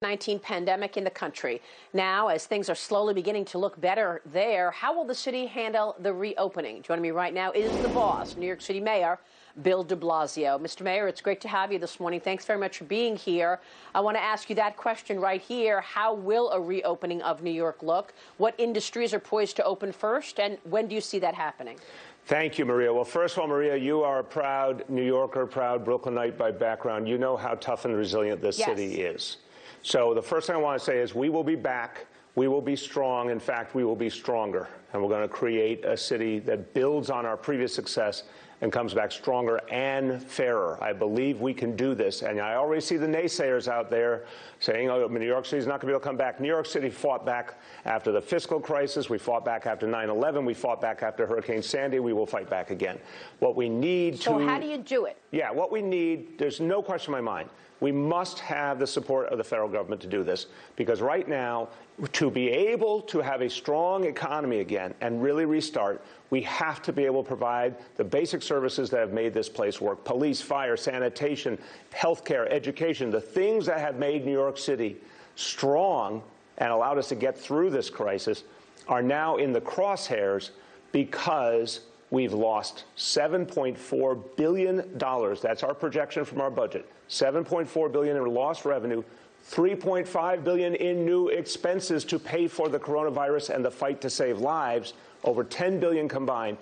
19 pandemic in the country. Now, as things are slowly beginning to look better there, how will the city handle the reopening? Joining me right now is the boss, New York City Mayor Bill de Blasio. Mr. Mayor, it's great to have you this morning. Thanks very much for being here. I want to ask you that question right here. How will a reopening of New York look? What industries are poised to open first, and when do you see that happening? Thank you, Maria. Well, first of all, Maria, you are a proud New Yorker, proud Brooklynite by background. You know how tough and resilient this city is. So the first thing I want to say is we will be back. We will be strong. In fact, we will be stronger. And we're going to create a city that builds on our previous success and comes back stronger and fairer. I believe we can do this. And I already see the naysayers out there saying, oh, New York City's not going to be able to come back. New York City fought back after the fiscal crisis. We fought back after 9/11. We fought back after Hurricane Sandy. We will fight back again. What we need to... So how do you do it? Yeah, what we need, there's no question in my mind. We must have the support of the federal government to do this, because right now, to be able to have a strong economy again and really restart, we have to be able to provide the basic services that have made this place work. Police, fire, sanitation, healthcare, education, the things that have made New York City strong and allowed us to get through this crisis are now in the crosshairs because we've lost $7.4 billion. That's our projection from our budget. $7.4 billion in lost revenue, $3.5 billion in new expenses to pay for the coronavirus and the fight to save lives, over $10 billion combined.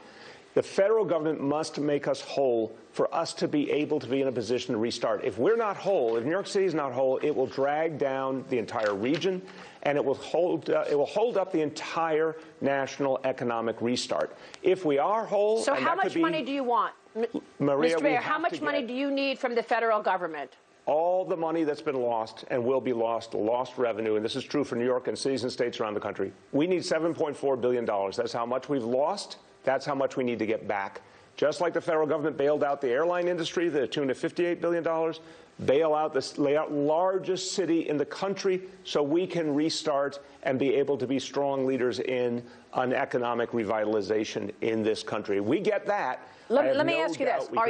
The federal government must make us whole for us to be able to be in a position to restart. If we're not whole, if New York City is not whole, it will drag down the entire region, and it will hold up the entire national economic restart. If we are whole, so how much money do you want, Maria, Mr. Mayor? How much money do you need from the federal government? All the money that's been lost and will be lost revenue, and this is true for New York and cities and states around the country. We need $7.4 billion. That's how much we've lost. That's how much we need to get back. Just like the federal government bailed out the airline industry to the tune of $58 billion, bail out the largest city in the country so we can restart and be able to be strong leaders in an economic revitalization in this country. We get that. Let me ask you this. Are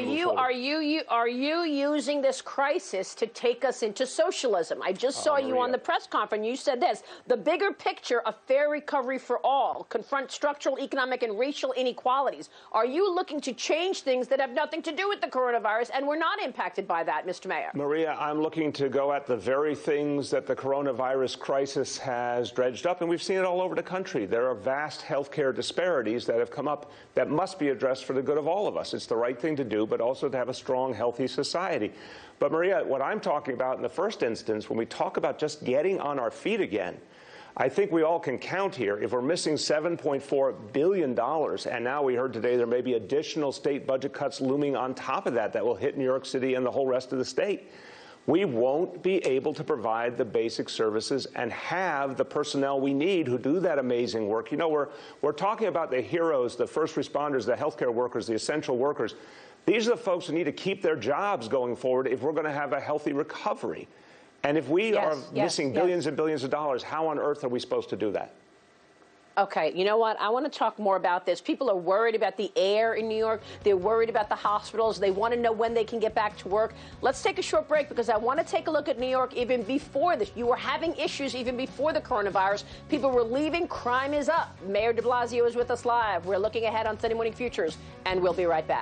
you using this crisis to take us into socialism? I just saw you on the press conference. You said this: the bigger picture of fair recovery for all, confront structural, economic, and racial inequalities. Are you looking to change things that have nothing to do with the coronavirus, and we're not impacted by that, Mr. Mayor? Maria, I'm looking to go at the very things that the coronavirus crisis has dredged up, and we've seen it all over the country. There are vast healthcare disparities that have come up that must be addressed for the good of all of us. It's the right thing to do, but also to have a strong, healthy society. But Maria, what I'm talking about in the first instance, when we talk about just getting on our feet again, I think we all can count here. If we're missing $7.4 billion, and now we heard today there may be additional state budget cuts looming on top of that will hit New York City and the whole rest of the state, we won't be able to provide the basic services and have the personnel we need who do that amazing work. You know, we're talking about the heroes, the first responders, the healthcare workers, the essential workers. These are the folks who need to keep their jobs going forward if we're going to have a healthy recovery. And if we are missing billions and billions of dollars, how on earth are we supposed to do that? Okay, you know what? I want to talk more about this. People are worried about the air in New York. They're worried about the hospitals. They want to know when they can get back to work. Let's take a short break because I want to take a look at New York even before this. You were having issues even before the coronavirus. People were leaving. Crime is up. Mayor de Blasio is with us live. We're looking ahead on Sunday Morning Futures, and we'll be right back.